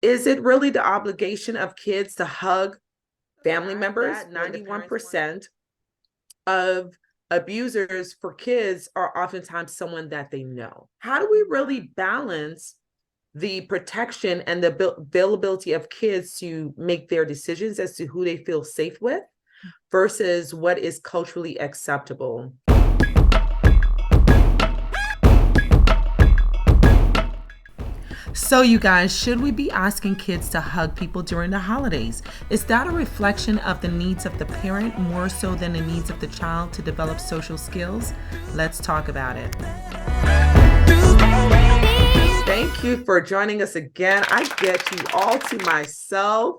Is it really the obligation of kids to hug family members? 91% of abusers for kids are oftentimes someone that they know. How do we really balance the protection and the availability of kids to make their decisions as to who they feel safe with versus what is culturally acceptable? So, you guys, should we be asking kids to hug people during the holidays? Is that a reflection of the needs of the parent more so than the needs of the child to develop social skills? Let's talk about it. Thank you for joining us again. I get you all to myself.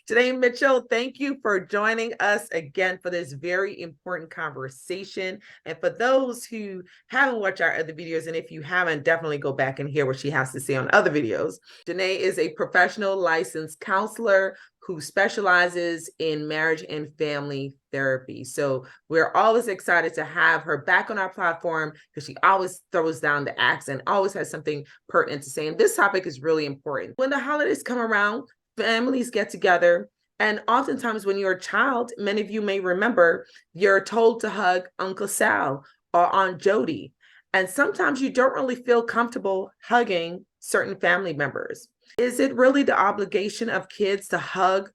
Today, Mitchell, thank you for joining us again for this very important conversation. And for those who haven't watched our other videos, and if you haven't, definitely go back and hear what she has to say on other videos. Janae is a professional licensed counselor who specializes in marriage and family therapy. So we're always excited to have her back on our platform because she always throws down the axe and always has something pertinent to say. And this topic is really important. When the holidays come around, families get together. And oftentimes, when you're a child, many of you may remember, you're told to hug Uncle Sal or Aunt Jody. And sometimes you don't really feel comfortable hugging certain family members. Is it really the obligation of kids to hug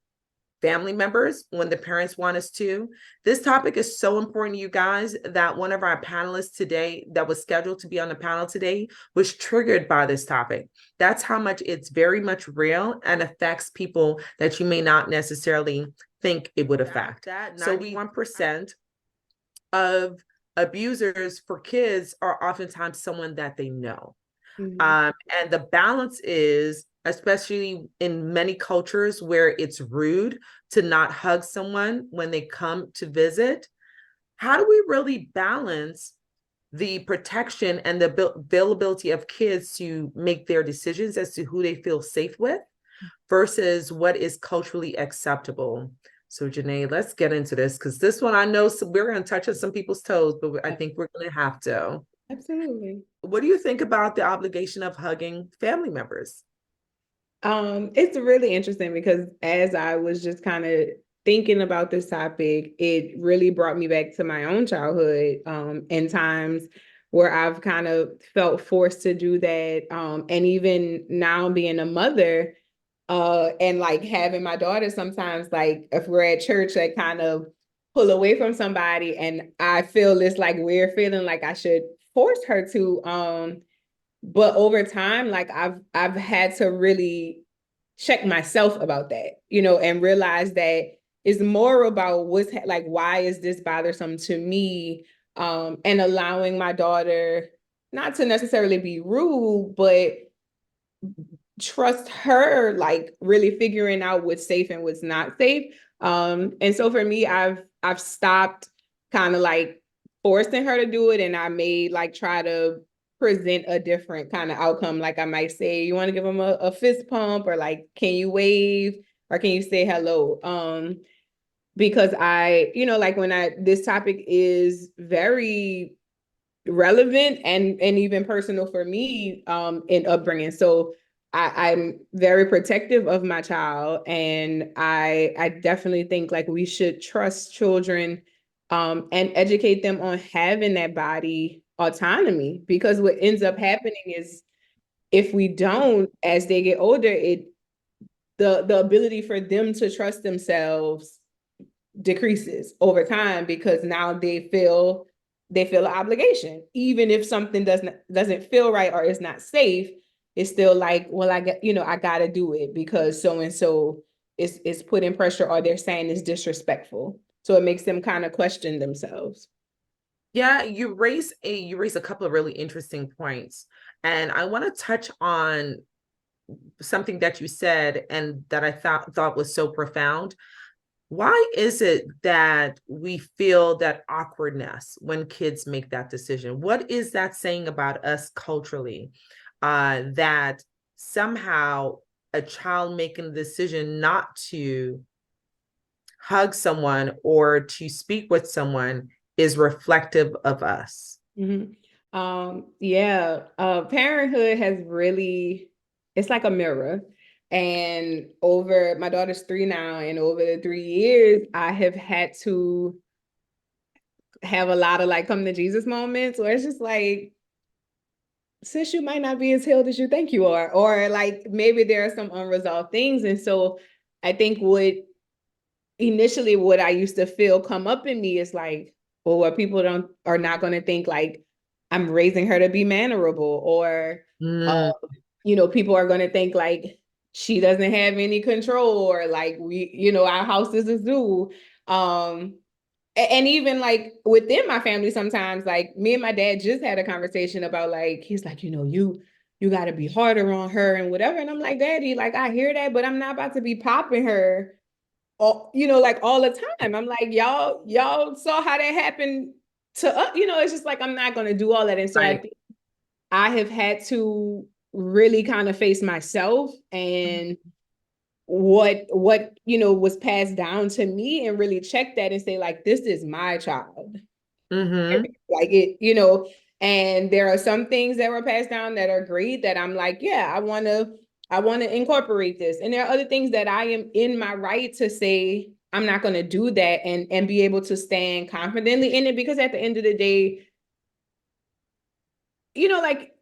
family members when the parents want us to? This topic is so important, you guys, that one of our panelists today that was scheduled to be on the panel today was triggered by this topic. That's how much it's very much real and affects people that you may not necessarily think it would affect. So 91% of abusers for kids are oftentimes someone that they know. And the balance is, especially in many cultures where it's rude to not hug someone when they come to visit, how do we really balance the protection and the availability of kids to make their decisions as to who they feel safe with versus what is culturally acceptable? So, Janae, let's get into this because this one I know we're going to touch on some people's toes, but I think we're going to have to. Absolutely. What do you think about the obligation of hugging family members? It's really interesting because as I was just kind of thinking about this topic, it really brought me back to my own childhood, and times where I've kind of felt forced to do that. And even now being a mother, and like having my daughter sometimes, like if we're at church, I kind of pull away from somebody and I feel this like weird feeling like I should force her to. But over time, like I've had to really check myself about that, and realize that it's more about like, why is this bothersome to me? And allowing my daughter not to necessarily be rude, but trust her, like really figuring out what's safe and what's not safe. And so for me, I've stopped kind of like forcing her to do it, and I may like try to present a different kind of outcome. Like I might say, you want to give them a fist pump, or like, can you wave, or can you say hello? Because like when this topic is very relevant and even personal for me in upbringing. So I'm very protective of my child, and I definitely think like we should trust children and educate them on having that body autonomy, because what ends up happening is if we don't, as they get older, the ability for them to trust themselves decreases over time, because now they feel an obligation, even if something doesn't feel right or is not safe. It's still like, well, I gotta do it because so and so is putting pressure, or they're saying it's disrespectful, so it makes them kind of question themselves. Yeah, you raise a couple of really interesting points. And I want to touch on something that you said and that I thought was so profound. Why is it that we feel that awkwardness when kids make that decision? What is that saying about us culturally? That somehow a child making the decision not to hug someone or to speak with someone is reflective of us. Yeah, parenthood has really it's like a mirror. And over, my daughter's 3 now, and over the 3 years, I have had to have a lot of like come to Jesus moments where it's just like, sis, you might not be as healed as you think you are, or like maybe there are some unresolved things. And so I think what I used to feel come up in me is like, well, what people don't are not going to think like I'm raising her to be mannerable, or Mm, people are going to think like she doesn't have any control, or like our house is a zoo. And even like within my family, sometimes like me and my dad just had a conversation about like, he's like, you got to be harder on her and whatever. And I'm like, Daddy, like I hear that, but I'm not about to be popping her all, like all the time. I'm like, y'all saw how that happened to us. It's just like I'm not gonna do all that. And so I right. think I have had to really kind of face myself and what was passed down to me, and really check that and say like, this is my child. Mm-hmm. Like and there are some things that were passed down that are great, that I'm like, yeah, I want to incorporate this. And there are other things that I am in my right to say I'm not going to do that, and be able to stand confidently in it, because at the end of the day, like,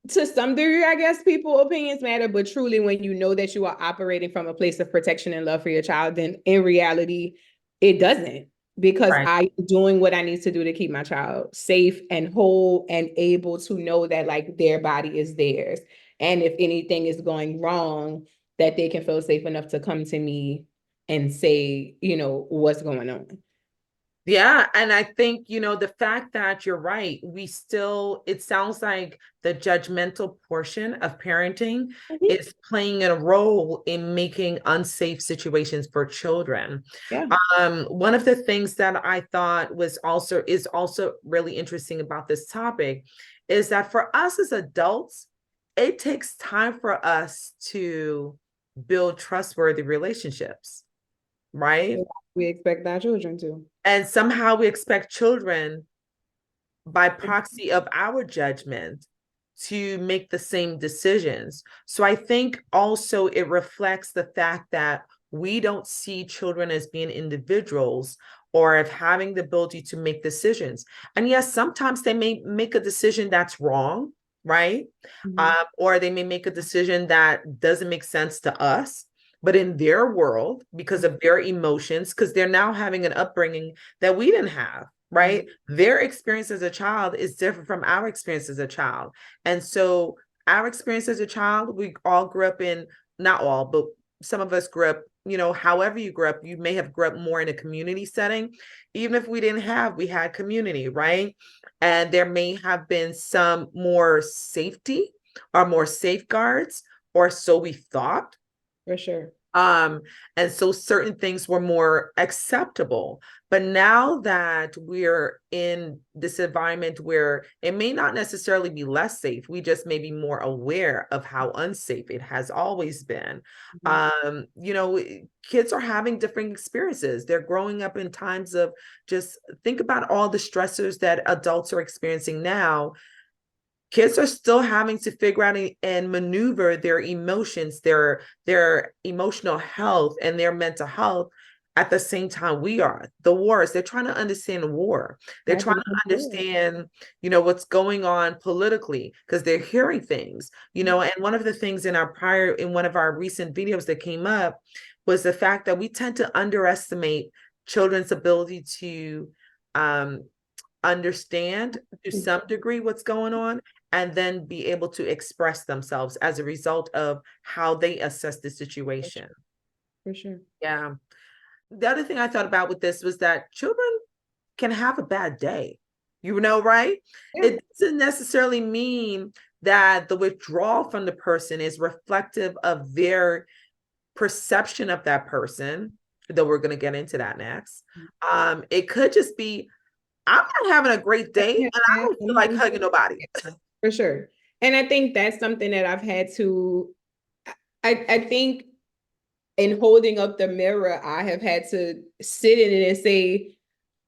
to some degree, I guess people opinions matter, but truly when you know that you are operating from a place of protection and love for your child, then in reality, it doesn't, because Right. I'm doing what I need to do to keep my child safe and whole and able to know that like their body is theirs. And if anything is going wrong, that they can feel safe enough to come to me and say, what's going on. Yeah, and I think, the fact that you're right, it sounds like the judgmental portion of parenting Mhm. is playing a role in making unsafe situations for children. Yeah, One of the things that I thought is also really interesting about this topic is that for us as adults, it takes time for us to build trustworthy relationships, right? we expect our children to. And somehow we expect children, by proxy of our judgment, to make the same decisions. So I think also it reflects the fact that we don't see children as being individuals or of having the ability to make decisions. And yes, sometimes they may make a decision that's wrong, right? Mhm. Or they may make a decision that doesn't make sense to us. But in their world, because of their emotions, because they're now having an upbringing that we didn't have, right? Their experience as a child is different from our experience as a child. And so our experience as a child, we all grew up in, not all, but some of us grew up, however you grew up, you may have grew up more in a community setting. Even if we didn't have, we had community, right? And there may have been some more safety or more safeguards, or so we thought. For sure. Um, and so certain things were more acceptable. But now that we're in this environment where it may not necessarily be less safe, we just may be more aware of how unsafe it has always been. Mhm. Kids are having different experiences. They're growing up in times of, just think about all the stressors that adults are experiencing now. Kids are still having to figure out and maneuver their emotions, their emotional health and their mental health at the same time we are. The wars, they're trying to understand war. They're trying to Happening before. understand, what's going on politically, because they're hearing things, and one of the things in one of our recent videos that came up was the fact that we tend to underestimate children's ability to um, understand to some degree what's going on, and then be able to express themselves as a result of how they assess the situation. For sure. Yeah. The other thing I thought about with this was that children can have a bad day, right? Yeah, It doesn't necessarily mean that the withdrawal from the person is reflective of their perception of that person, though we're going to get into that next. It could just be, I'm not having a great day and I don't feel like hugging nobody. for sure. And I think that's something that I've had to, I think in holding up the mirror, I have had to sit in it and say,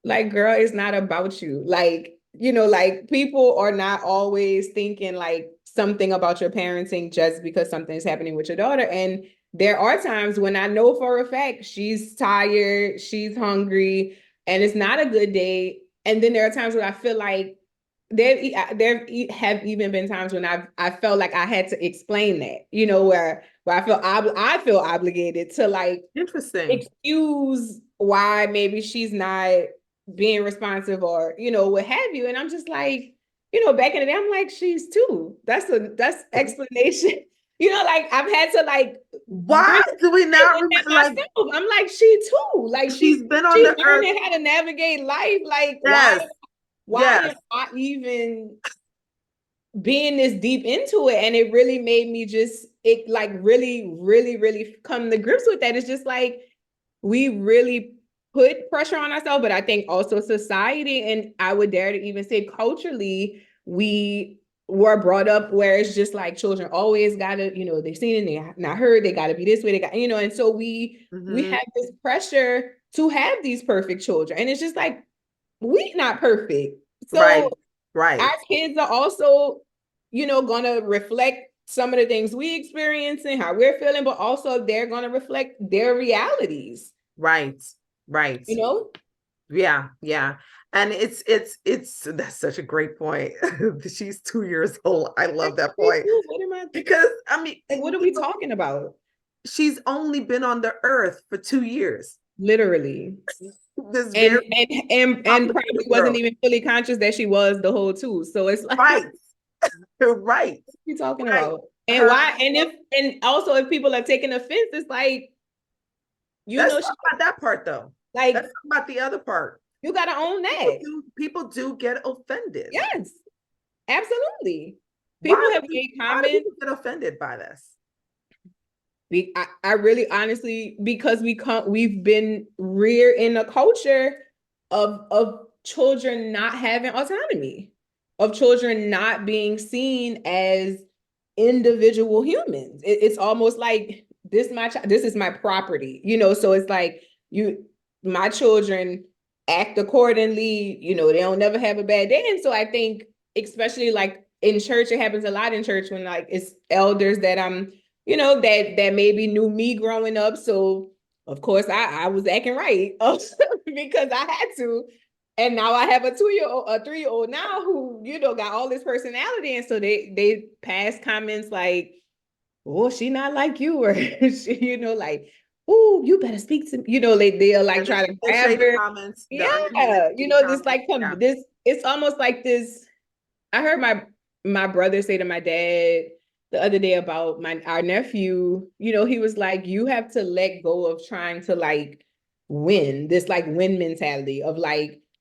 like, girl, it's not about you. Like, like people are not always thinking like something about your parenting just because something's happening with your daughter. And there are times when I know for a fact she's tired, she's hungry, and it's not a good day. And then there are times where I feel like there have even been times when I felt like I had to explain that, where I feel obligated to like Interesting. excuse why maybe she's not being responsive or what have you. And I'm just like, back in the day, I'm like, she's two. That's explanation. Like I've had to like Why really do we sit not with that like myself. I'm like, she too. Like she's been on she's the earth? learning how to navigate life. Like Yes, why yes, am I even being this deep into it? And it really made me just it like really, really, really come to grips with that. It's just like we really put pressure on ourselves, but I think also society, and I would dare to even say culturally, we were brought up where it's just like children always gotta, they've seen it, they not heard, they gotta be this way, they got, and so we hmm have this pressure to have these perfect children. And it's just like we not perfect. So right, right, our kids are also, gonna reflect some of the things we experience and how we're feeling, but also they're gonna reflect their realities, right, right. you know? Yeah, yeah. And it's that's such a great point. She's 2 years old. I love that point What am I because I mean, like? What are we talking about? she's only been on the earth for 2 years. Literally. This And very and probably complicated wasn't world. even fully conscious that she was the whole two. So it's like Right, right, what are we talking right. about? And Her. why? And also if people are taking offense, it's like, Let's she talk about that part though. Let's like talk about the other part. you gotta own People that. do people do get offended. Yes, absolutely. People Why have do made why do comments. people get offended by this? I really honestly, because we've been reared in a culture of children not having autonomy, of children not being seen as individual humans. It's almost like this is my property, so it's like my children act accordingly, they don't never have a bad day. And so I think especially like in church, it happens a lot in church when like it's elders that I'm that maybe knew me growing up. So of course I was acting right because I had to. And now I have a 2-year-old, a 3-year-old now who, got all this personality. And so they pass comments like, oh, she not like you, or she, like, oh, you better speak to me. They'll Yeah, like try to the grab shady her. comments, the Yeah, shady this comments. like Yeah. this, it's almost like this. I heard my brother say to my dad the other day about our nephew, he was like, you have to let go of trying to like win, this like win mentality of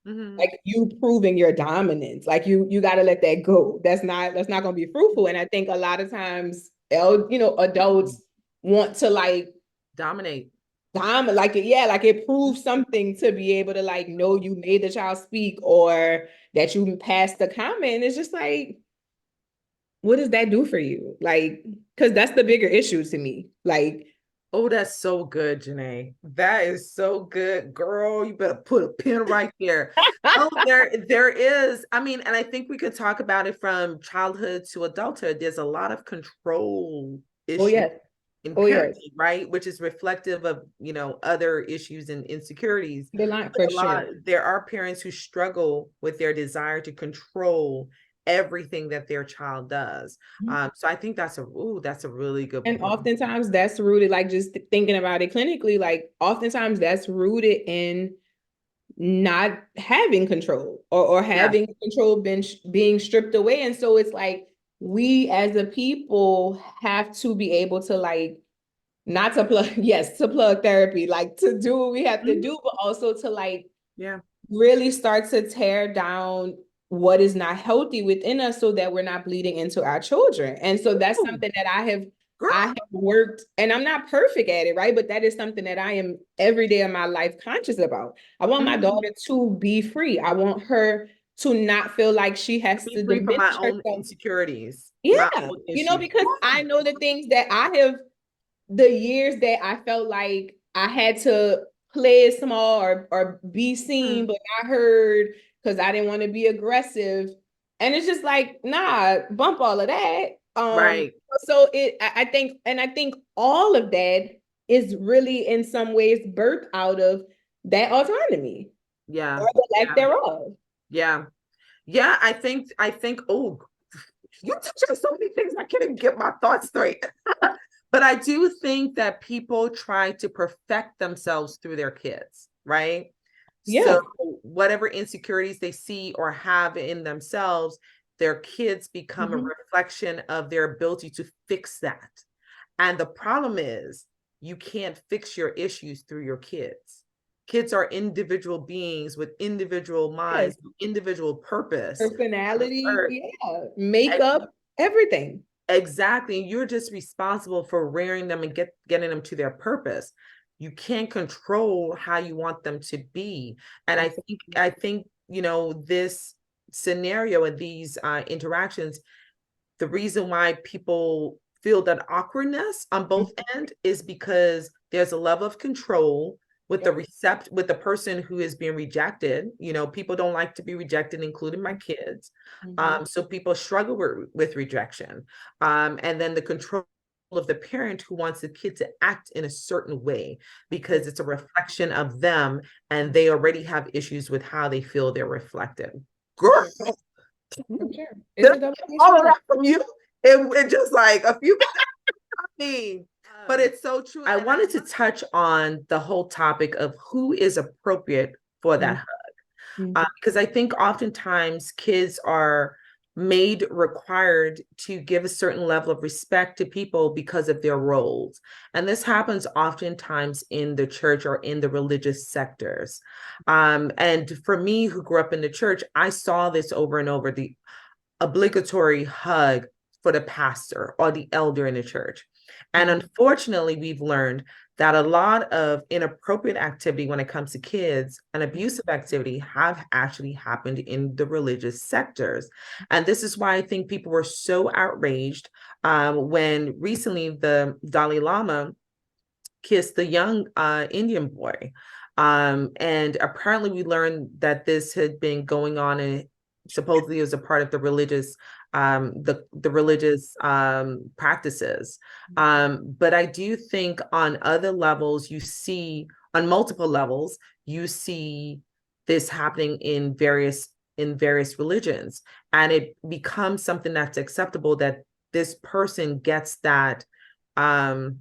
Mm-hmm. like you proving your dominance. Like you got to let that go. That's not going to be fruitful. And I think a lot of times adults want to like Dominate. like it, yeah, like it proves something to be able to like know you made the child speak or that you passed the comment. It's just like, what does that do for you? Like, because that's the bigger issue to me. Like, Oh, that's so good, Janae. That is so good, girl. You better put a pin right there. Oh, there is. I mean, and I think we could talk about it from childhood to adulthood. There's a lot of control oh issues yes, in oh yes, parenting, right? Which is reflective of, other issues and insecurities. the line for sure. There are parents who struggle with their desire to control everything that their child does. So I think that's a really good And point. oftentimes that's rooted, like just thinking about it clinically, like oftentimes that's rooted in not having control or Yes. having control being stripped away. And so it's like we as a people have to be able to like not to plug, yes, to plug therapy, like to do what we have to Mhm. do, but also to like Yeah. really start to tear down what is not healthy within us so that we're not bleeding into our children. And so that's Ooh, something that girl. I have worked, and I'm not perfect at it, right? But that is something that I am every day of my life conscious about. I want my Mhm. daughter to be free. I want her to not feel like she has Be to free from my diminish own herself. insecurities, my Yeah, own issues. because I know the things that I have, the years that I felt like I had to play it small or be seen Mhm. but not heard because I didn't want to be aggressive. And it's just like, nah, bump all of that. Um, Right. so I think, and I think all of that is really in some ways birthed out of that autonomy Yeah. or the lack Yeah. thereof. Yeah. Yeah. I think, oh, you touch on so many things, I can't even get my thoughts straight. But I do think that people try to perfect themselves through their kids, right? So Yeah. whatever insecurities they see or have in themselves, their kids become a Mhm. reflection of their ability to fix that. And the problem is, you can't fix your issues through your kids. Kids are individual beings with individual Yes. minds, individual purpose. Personality, yeah. Makeup, everything. Exactly. You're just responsible for rearing them and getting them to their purpose. You can't control how you want them to be. And Absolutely. I think, this scenario and these interactions, the reason why people feel that awkwardness on both end is because there's a level of control with the Yep. with the person who is being rejected. People don't like to be rejected, including my kids. Mhm. So people struggle with rejection. And then the control of the parent who wants the kid to act in a certain way because it's a reflection of them, and they already have issues with how they feel they're reflected. For Girl, sure. For sure. did It's I a double get all of issue. that from you? It just like a few things. But it's so true. I wanted to touch on the whole topic of who is appropriate for that hug. Mhm. Because I think oftentimes kids are made required to give a certain level of respect to people because of their roles. And this happens oftentimes in the church or in the religious sectors. And for me, who grew up in the church, I saw this over and over, the obligatory hug for the pastor or the elder in the church. And Mhm. unfortunately, we've learned that a lot of inappropriate activity when it comes to kids and abusive activity have actually happened in the religious sectors. And this is why I think people were so outraged when recently the Dalai Lama kissed the young Indian boy. And apparently, we learned that this had been going on, and supposedly it was a part of the religious the religious practices. But I do think on other levels, you see on multiple levels, you see this happening in various religions, and it becomes something that's acceptable that this person gets that um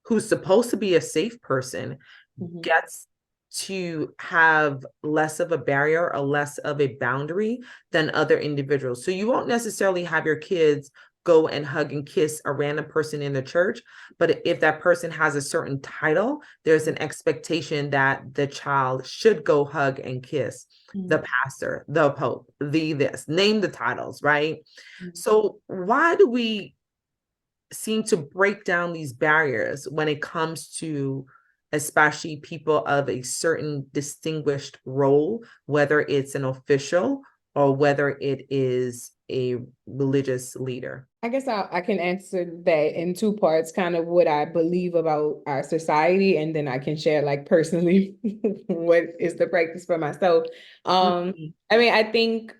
who's supposed to be a safe person Mhm. gets to have less of a barrier or less of a boundary than other individuals. So you won't necessarily have your kids go and hug and kiss a random person in the church, but if that person has a certain title, there's an expectation that the child should go hug and kiss the Mhm. pastor, the pope, the this, name the titles, right? Mhm. So why do we seem to break down these barriers when it comes to especially people of a certain distinguished role, whether it's an official or whether it is a religious leader? I guess I can answer that in two parts, kind of what I believe about our society, and then I can share like personally what is the practice for myself. Mhm. I mean, I think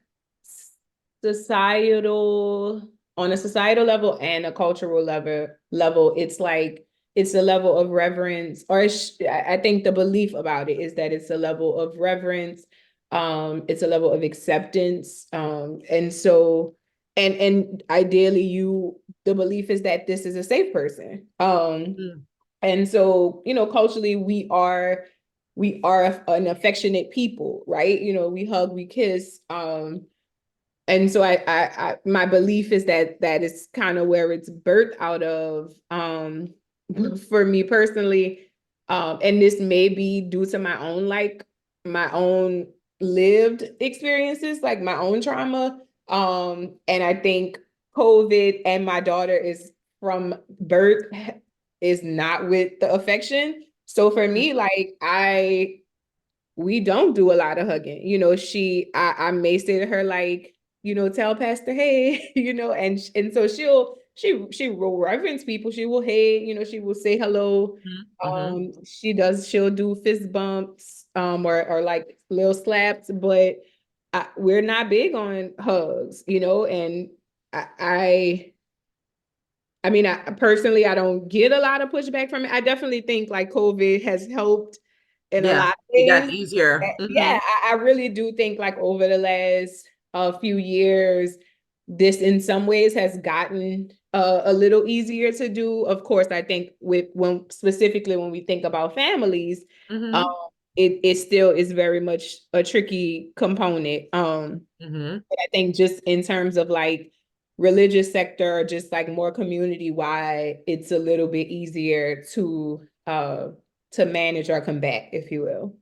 societal on a societal level and a cultural level, it's like it's a level of reverence, or I think the belief about it is that it's a level of reverence, it's a level of acceptance, and so and ideally you the belief is that this is a safe person, Mm. and so culturally we are an affectionate people, right? We hug, we kiss, and so my belief is that that is kind of where it's birthed out of, for me personally, and this may be due to my own lived experiences, like my own trauma, and I think COVID and my daughter is from birth is not with the affection. So for me, like we don't do a lot of hugging. I may say to her like, tell Pastor, hey, and so she will reverence people. She will, hey, she will say hello. Mm-hmm. She'll do fist bumps, or like little slaps, but we're not big on hugs, and I I mean, I personally, I don't get a lot of pushback from it. I definitely think like COVID has helped in a Yeah, lot of it got ways. easier. Yeah, I really do think like over the last few years, this in some ways has gotten a little easier to do. Of course, I think with when specifically when we think about families, um, Mm-hmm. it still is very much a tricky component. Mm-hmm. But I think just in terms of like religious sector, just like more community wide, it's a little bit easier to manage or combat, if you will.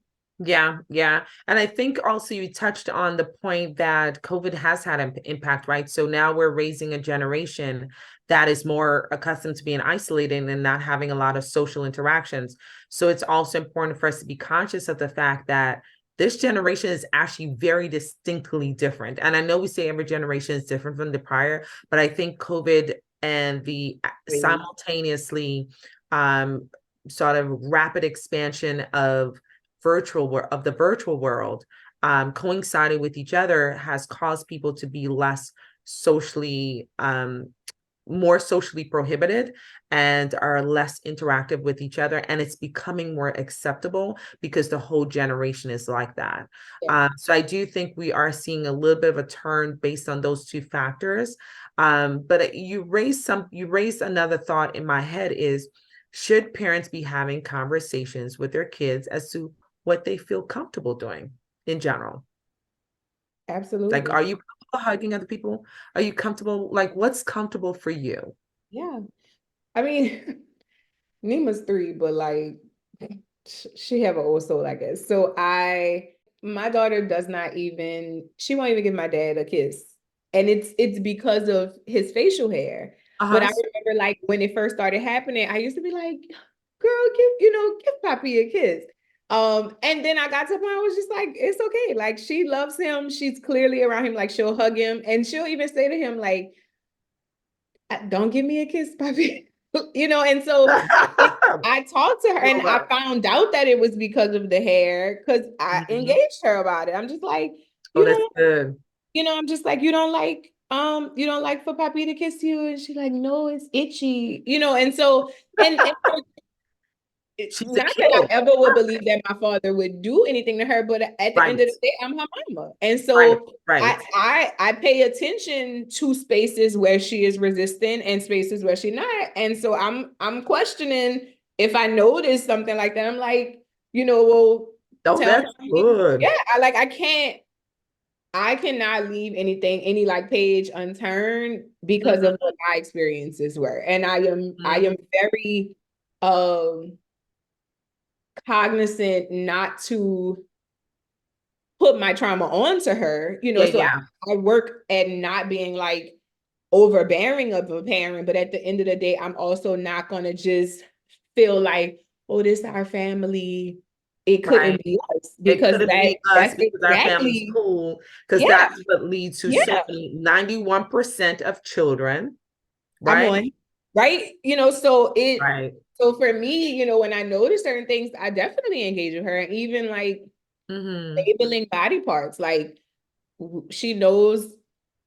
Yeah, yeah. And I think also you touched on the point that COVID has had an impact, right? So now we're raising a generation that is more accustomed to being isolated and not having a lot of social interactions. So it's also important for us to be conscious of the fact that this generation is actually very distinctly different. And I know we say every generation is different from the prior, but I think COVID and the Really. simultaneously um, sort of rapid expansion of the virtual world coinciding with each other has caused people to be less socially more socially prohibited and are less interactive with each other, and it's becoming more acceptable because the whole generation is like that. Yeah, So I do think we are seeing a little bit of a turn based on those two factors. But you raised another thought in my head is, should parents be having conversations with their kids as to what they feel comfortable doing in general? Like, absolutely. are you comfortable hugging other people? Are you comfortable? Like, what's comfortable for you? Yeah. I mean, Nima's three, but like she have an old soul, I guess. My daughter does not even, she won't even give my dad a kiss. And it's because of his facial hair. But Uh-huh. I remember like when it first started happening, I used to be like, girl, give Poppy a kiss. And then I got to the point I was just like, it's okay. Like she loves him. She's clearly around him. Like she'll hug him and she'll even say to him, like, don't give me a kiss, Poppy. And so I talked to her and Love I that. found out that it was because of the hair because I Mhm. engaged her about it. I'm just like, Oh, you that's don't, good. I'm just like, you don't like for Poppy to kiss you. And she's like, no, it's itchy, and so, and She's a not that I kid. ever would believe that my father would do anything to her, but at the end Right, of the day, I'm her mama. And right, so right. I pay attention to spaces where she is resistant and spaces where she's not. And so I'm questioning if I notice something like that. I'm like, well, Oh, tell that's me. good. Yeah, I cannot leave any like page unturned because Mhm, of what my experiences were. And I mhm. am very um cognizant not to put my trauma onto her, Yeah, so yeah. I work at not being like overbearing of a parent, but at the end of the day, I'm also not gonna just feel like, oh, this is our family. It Right. couldn't be us It because couldn't be us that's because our family's exactly, cool, because yeah, that's what leads to yeah, 91% of children, I'm right? on. Right. Right. So for me, when I notice certain things, I definitely engage with her. And even like Hmm. labeling body parts, like she knows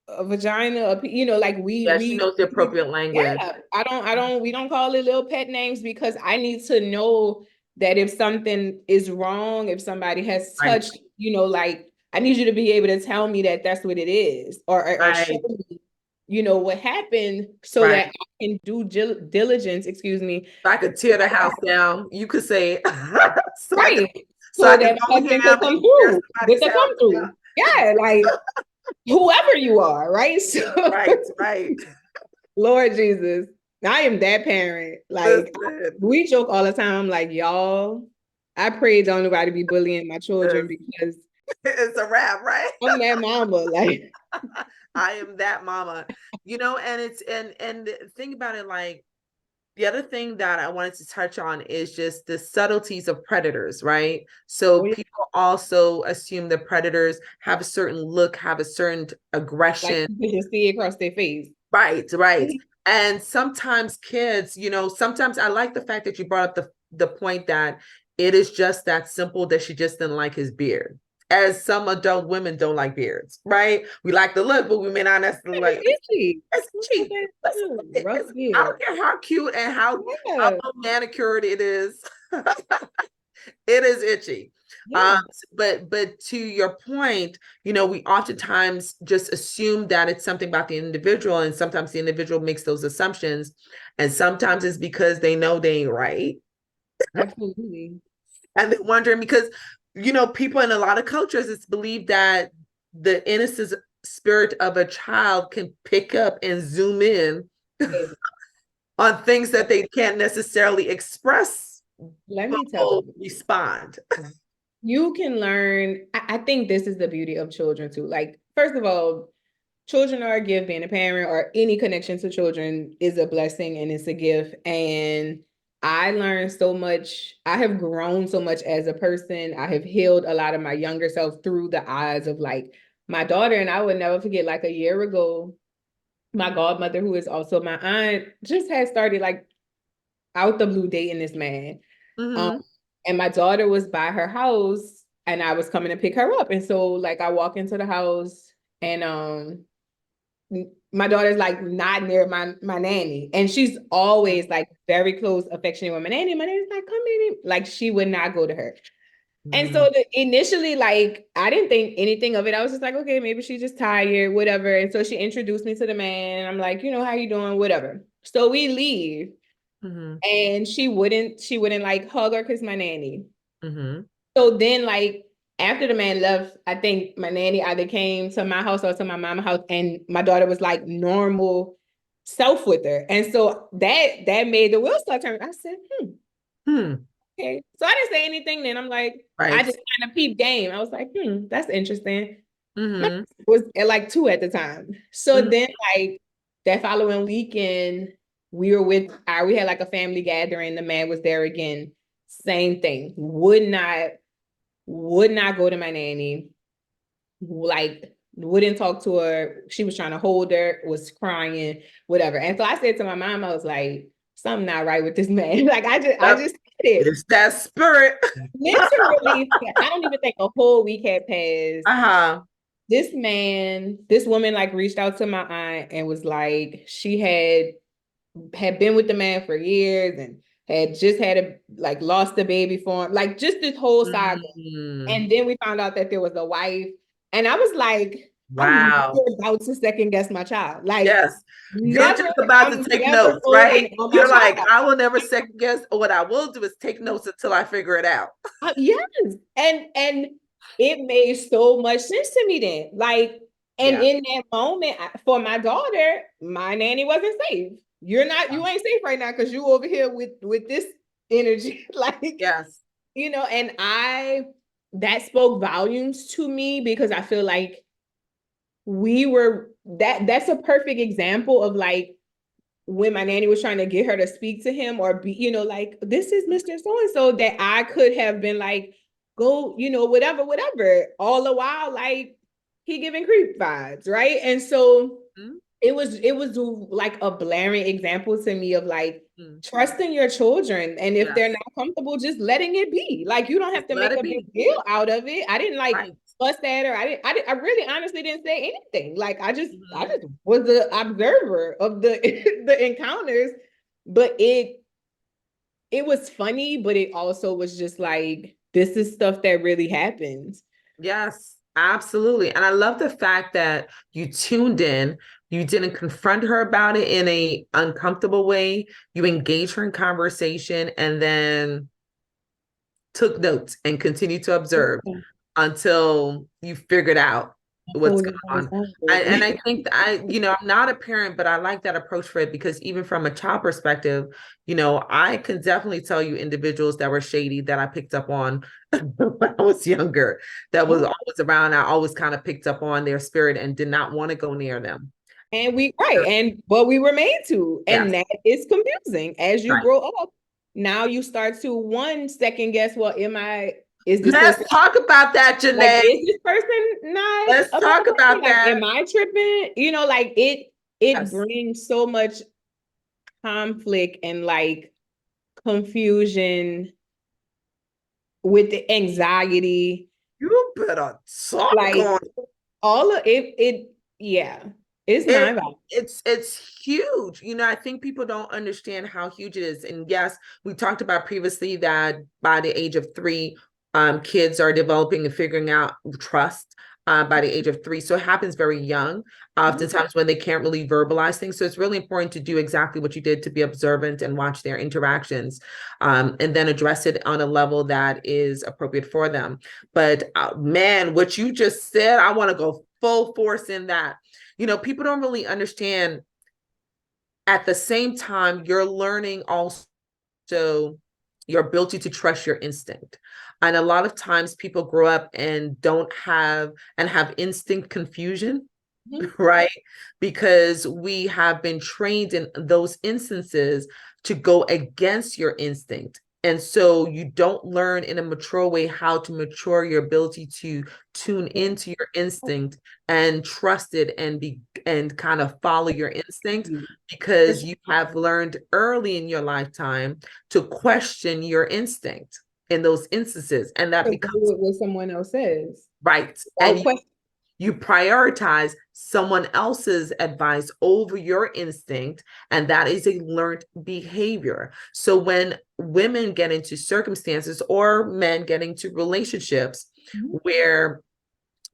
a vagina, like Yeah, she knows the appropriate language. yeah, we don't call it little pet names because I need to know that if something is wrong, if somebody has Right, touched, like I need you to be able to tell me that that's what it is or show right, me, what happened so right. that I can do diligence, excuse me. If I could tear the house down, you could say, so I could, Right. so I So could that go my here husband could and come tear through with somebody's the house come through. down. Yeah, like whoever you are, right? So Right, right. Lord Jesus, I am that parent. Like Listen, we joke all the time, like y'all. I pray don't nobody be bullying my children it's, because it's a wrap, right? I'm that mama. Like, I am that mama. And it's and think about it, like the other thing that I wanted to touch on is just the subtleties of predators, right? So oh yeah, people also assume that predators have a certain look, have a certain like aggression. you can just see across their face. Right, right. And sometimes kids, sometimes I like the fact that you brought up the point that it is just that simple that she just didn't like his beard. as some adult women don't like beards, right? We like the look, but we may not necessarily like It's itchy. it's cheap. Rough I don't beard. care how cute and how Yeah. well manicured it is. It is itchy. Yeah. But to your point, we oftentimes just assume that it's something about the individual, and sometimes the individual makes those assumptions, and sometimes it's because they know they ain't right, Absolutely. and they're wondering because people in a lot of cultures, it's believed that the innocent spirit of a child can pick up and zoom in Yes. on things that they can't necessarily express Let but me tell will you. respond. You can learn. I think this is the beauty of children too. Like, first of all, children are a gift. Being a parent or any connection to children is a blessing and it's a gift. And I learned so much. I have grown so much as a person. I have healed a lot of my younger self through the eyes of like my daughter. And I would never forget, like a year ago, my godmother, who is also my aunt, just had started like out the blue dating this man. Um, Mm-hmm. and my daughter was by her house and I was coming to pick her up. And so like I walk into the house and my daughter's like not near my nanny. And she's always like very close, affectionate with my nanny. My nanny's like, come in. Like she would not go to her. And Mm-hmm. so initially, like, I didn't think anything of it. I was just like, okay, maybe she's just tired, whatever. And so she introduced me to the man. And I'm like, how you doing? Whatever. So we leave. Mm-hmm. And she wouldn't like hug her because my nanny. Mm-hmm. So then, like, after the man left, I think my nanny either came to my house or to my mama's house, and my daughter was like normal self with her. And so that made the wheels start turning. I said, Hmm. okay. So I didn't say anything then. I'm like, I Right. just kind of peeped game. I was like, that's interesting. My Mm-hmm. was at like 2 at the time. So Mm-hmm. then like that following weekend, we had like a family gathering. The man was there again. Same thing. Would not go to my nanny. Like wouldn't talk to her. She was trying to hold her, was crying, whatever. And so I said to my mom, I was like, something not right with this man. Like I just said it. It's that spirit. Literally, I don't even think a whole week had passed. Uh-huh. This woman like reached out to my aunt and was like, she had been with the man for years and had just had a like lost the baby for him, like just this whole saga. Mm. And then we found out that there was a wife, and I was like, I'm Wow. never about to second guess my child. Like, Yes. You're never, just about to I'm take never notes, holding right? on my You're like, child. I will never second guess. What I will do is take notes until I figure it out. Yes, and it made so much sense to me then. Like, and Yeah. in that moment, for my daughter, my nanny wasn't safe. You ain't safe right now because you over here with this energy, like Yes. and that spoke volumes to me because I feel like that's a perfect example of like when my nanny was trying to get her to speak to him or be, like, this is Mr. So and so, that I could have been like, go, whatever, whatever. All the while, like, he giving creep vibes, right? And so Mm-hmm. it was like a blaring example to me of like Mm-hmm. trusting your children. And if they're Yes. not comfortable, just letting it be. Like you don't have Just to let make it a big be. deal out of it. I didn't like Right. fuss at her. I really honestly didn't say anything. Like I Mm-hmm. just was the observer of the the encounters. But it was funny, but it also was just like, this is stuff that really happens. Yes, absolutely. And I love the fact that you tuned in. You didn't confront her about it in a uncomfortable way. You engaged her in conversation and then took notes and continued to observe until you figured out what's Hold going it by his on. own, And baby. I think that I'm not a parent, but I like that approach for it because even from a child perspective, I can definitely tell you individuals that were shady that I picked up on when I was younger, that was Oh, always around. I always kind of picked up on their spirit and did not want to go near them. and but we were made to, and Yes, that is confusing as you right. grow up. Now you start to one second guess, well, is this Let's person talk about that, like, Janae. is this person not Let's a better talk person? about Like, that. am I tripping? Like it Yes. brings so much conflict and like confusion with the anxiety. better talk Like on all of it, yeah, it's it. mind boggling. It's huge. I think people don't understand how huge it is. And yes, we talked about previously that by the age of 3, kids are developing and figuring out trust by the age of 3. So it happens very young, oftentimes when they can't really verbalize things. So it's really important to do exactly what you did, to be observant and watch their interactions, and then address it on a level that is appropriate for them. But man, what you just said, I want to go full force in that. People don't really understand. At the same time, you're learning also your ability to trust your instinct. And a lot of times people grow up and don't have and have instinct confusion, right? Because we have been trained in those instances to go against your instinct. And so you don't learn in a mature way how to mature your ability to tune into your instinct and trust it and kind of follow your instinct, because you have learned early in your lifetime to question your instinct in those instances. And that To do becomes it what someone else says right. without And question. you prioritize someone else's advice over your instinct, and that is a learned behavior. So when women get into circumstances, or men get into relationships where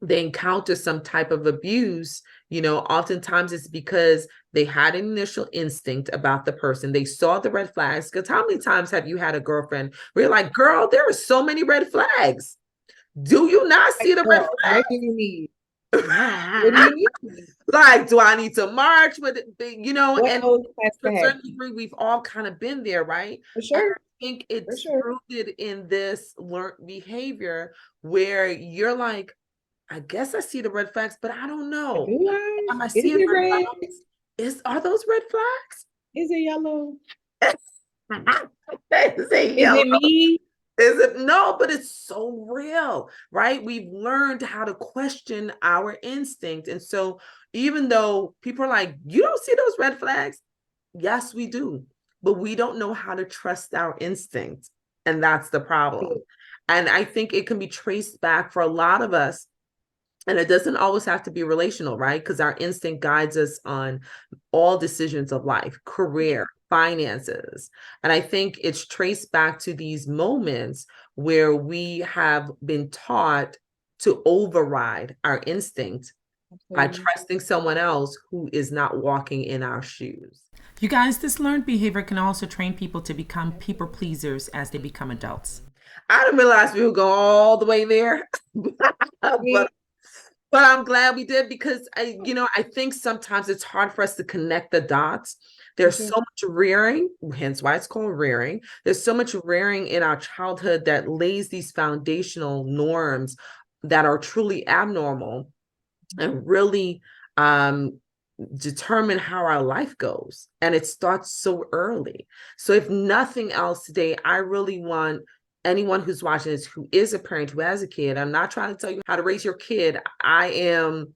they encounter some type of abuse, oftentimes it's because they had an initial instinct about the person. They saw the red flags. Because how many times have you had a girlfriend where you're like, girl, there are so many red flags. Do you not see the red Girl, what do you need? What do flags? you need? Like, do I need to march with it? What And else has to to a certain happen? degree, we've all kind of been there, right? For And sure. I think For it's sure. rooted in this learned behavior where you're like, I guess I see the red flags, but I don't know. Do I? Am I Is seeing it red red? flags? Are those red Is it yellow? flags? Is it Is yellow? it me? Is it? No, but it's so real, right? We've learned how to question our instinct. And so even though people are like, you don't see those red flags? Yes, we do. But we don't know how to trust our instinct. And that's the problem. And I think it can be traced back for a lot of us. And it doesn't always have to be relational, right? Because our instinct guides us on all decisions of life, career, finances. And I think it's traced back to these moments where we have been taught to override our instinct by Absolutely. trusting someone else who is not walking in our shoes. You guys, this learned behavior can also train people to become people pleasers as they become adults. I didn't realize we would go all the way there, but I'm glad we did, because I think sometimes it's hard for us to connect the dots. There's so much rearing, hence why it's called rearing. There's so much rearing in our childhood that lays these foundational norms that are truly abnormal and really determine how our life goes. And it starts so early. So if nothing else today, I really want anyone who's watching this, who is a parent, who has a kid, I'm not trying to tell you how to raise your kid. I am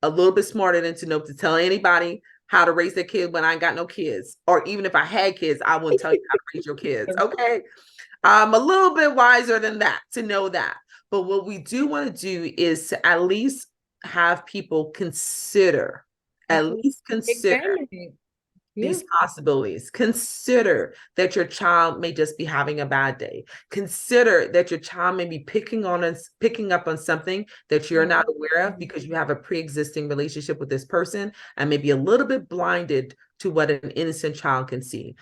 a little bit smarter than to know to tell anybody how to raise their kid when I ain't got no kids. Or even if I had kids, I wouldn't tell you how to raise your kids. Okay. I'm a little bit wiser than that to know that. But what we do want to do is to at least have people consider, at least consider Examine it. Yeah. these possibilities. Consider that your child may just be having a bad day. Consider that your child may be picking up on something that you're not aware of because you have a pre-existing relationship with this person and maybe a little bit blinded to what an innocent child can see.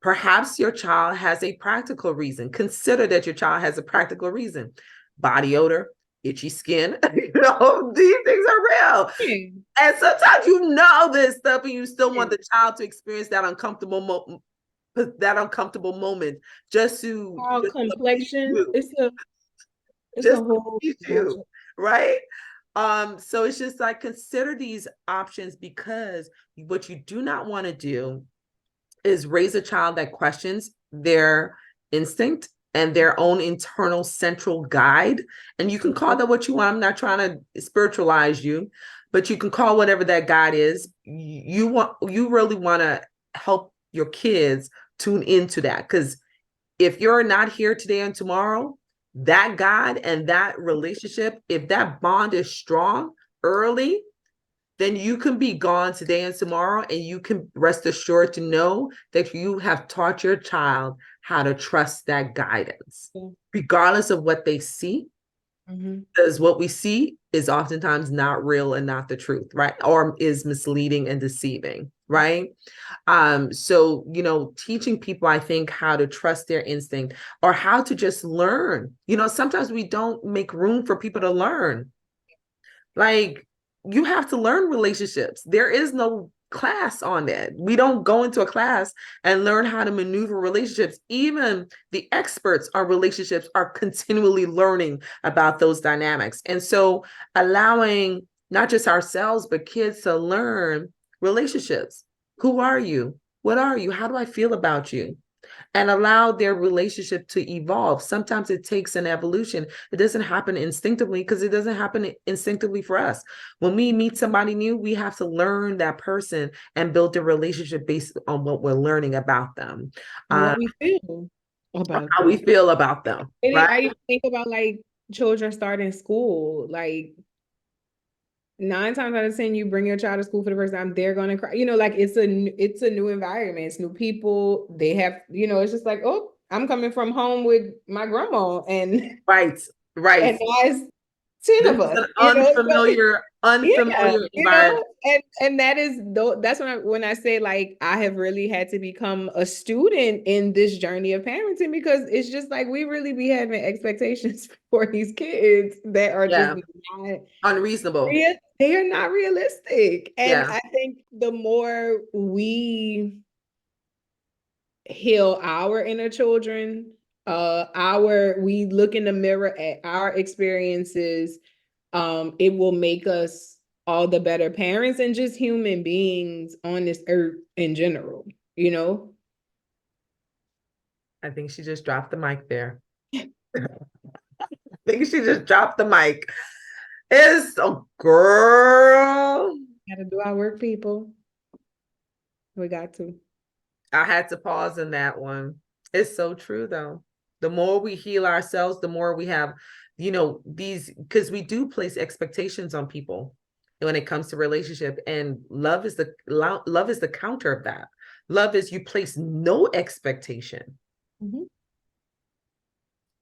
Perhaps your child has a practical reason. Consider that your child has a practical reason. Body odor, itchy skin, these things are real. And sometimes this stuff and you still want the child to experience that uncomfortable moment just to complexion. you, It's a just to whole please you, right? So it's just like, consider these options, because what you do not want to do is raise a child that questions their instinct and their own internal central guide. And you can call that what you want. I'm not trying to spiritualize you, but you can call whatever that guide is. You really want to help your kids tune into that. Because if you're not here today and tomorrow, that guide and that relationship, if that bond is strong early, then you can be gone today and tomorrow, and you can rest assured to know that you have taught your child how to trust that guidance, regardless of what they see. Because what we see is oftentimes not real and not the truth, right? Or is misleading and deceiving, right? So, teaching people, I think, how to trust their instinct or how to just learn. Sometimes we don't make room for people to learn. Like, you have to learn relationships. There is no class on that. We don't go into a class and learn how to maneuver relationships. Even the experts on relationships are continually learning about those dynamics. And so allowing not just ourselves, but kids to learn relationships. Who are you? What are you? How do I feel about you? And allow their relationship to evolve. Sometimes it takes an evolution. It doesn't happen instinctively because it doesn't happen instinctively for us. When we meet somebody new, we have to learn that person and build a relationship based on what we're learning about them. What we feel about how them. we feel about them. Right? I even think about like children starting school, like 9 times out of 10, you bring your child to school for the first time, they're gonna cry. Like it's a new environment, it's new people. They have, it's just like, oh, I'm coming from home with my grandma, and right, and guys, 10 of us, an unfamiliar environment. and that is that's when I say, like, I have really had to become a student in this journey of parenting, because it's just like we really be having expectations for these kids that are just not unreasonable. They are not realistic. And Yeah. I think the more we heal our inner children, we look in the mirror at our experiences, it will make us all the better parents and just human beings on this earth in general. I think she just dropped the mic there. I think she just dropped the mic. It's a girl. Gotta do our work, people. We got to. I had to pause in that one. It's so true, though. The more we heal ourselves, the more we have, these, because we do place expectations on people when it comes to relationship, and love is the counter of that. Love is you place no expectation.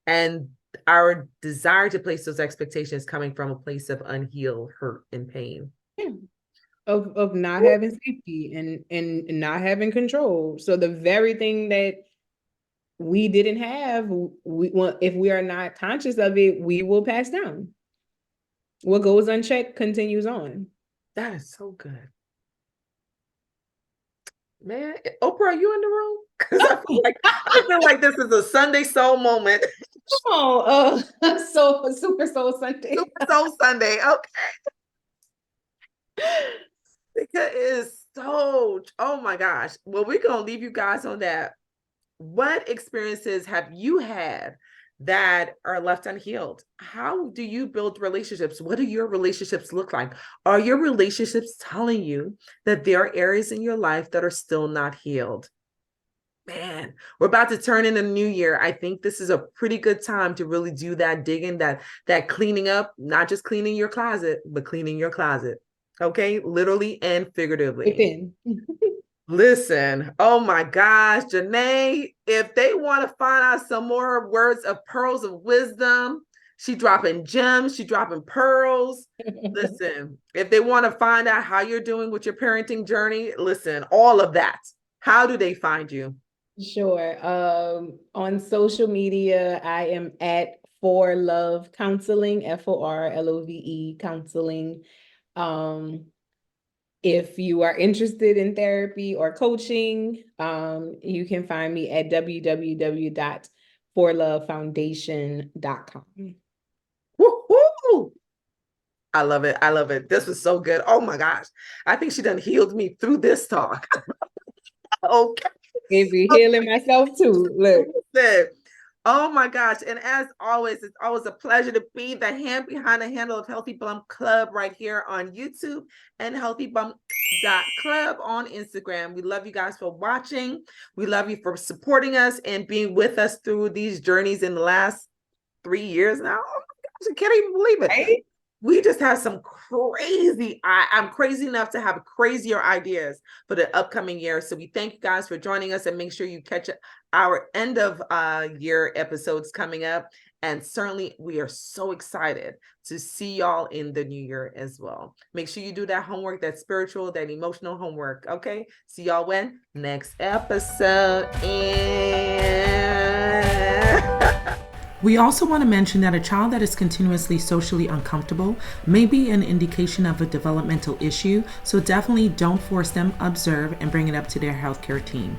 And our desire to place those expectations coming from a place of unhealed hurt and pain. Of not having safety and not having control. So the very thing that we didn't have, if we are not conscious of it, we will pass down. What goes unchecked continues on. That is so good. Man, Oprah, are you in the room? Because I feel like this is a Sunday soul moment. Super Soul Sunday. Super Soul Sunday. Okay. Because it is so, oh my gosh. Well, we're going to leave you guys on that. What experiences have you had that are left unhealed? How do you build relationships? What do your relationships look like? Are your relationships telling you that there are areas in your life that are still not healed? Man, we're about to turn in a new year. I think this is a pretty good time to really do that digging, that cleaning up, not just cleaning your closet, but cleaning your closet. Okay, literally and figuratively. Listen, oh my gosh, Janae, if they want to find out some more words of pearls of wisdom, she dropping gems, she dropping pearls. Listen, if they want to find out how you're doing with your parenting journey, listen, all of that. How do they find you? Sure. On social media, I am at For Love Counseling, FORLOVE Counseling. If you are interested in therapy or coaching, you can find me at www.forlovefoundation.com. Woo-hoo! I love it. I love it. This was so good. Oh my gosh. I think she done healed me through this talk. Okay. Maybe healing myself too. Look. Oh my gosh. And as always, it's always a pleasure to be the hand behind the handle of Healthy Bump Club right here on YouTube and healthybump.club on Instagram. We love you guys for watching. We love you for supporting us and being with us through these journeys in the last 3 years now. Oh my gosh, I can't even believe it. Right? We just have some crazy, I'm crazy enough to have crazier ideas for the upcoming year. So we thank you guys for joining us, and make sure you catch our end of year episodes coming up. And certainly we are so excited to see y'all in the new year as well. Make sure you do that homework, that spiritual, that emotional homework. Okay. See y'all when? Next episode. And We also want to mention that a child that is continuously socially uncomfortable may be an indication of a developmental issue, so definitely don't force them, observe, and bring it up to their healthcare team.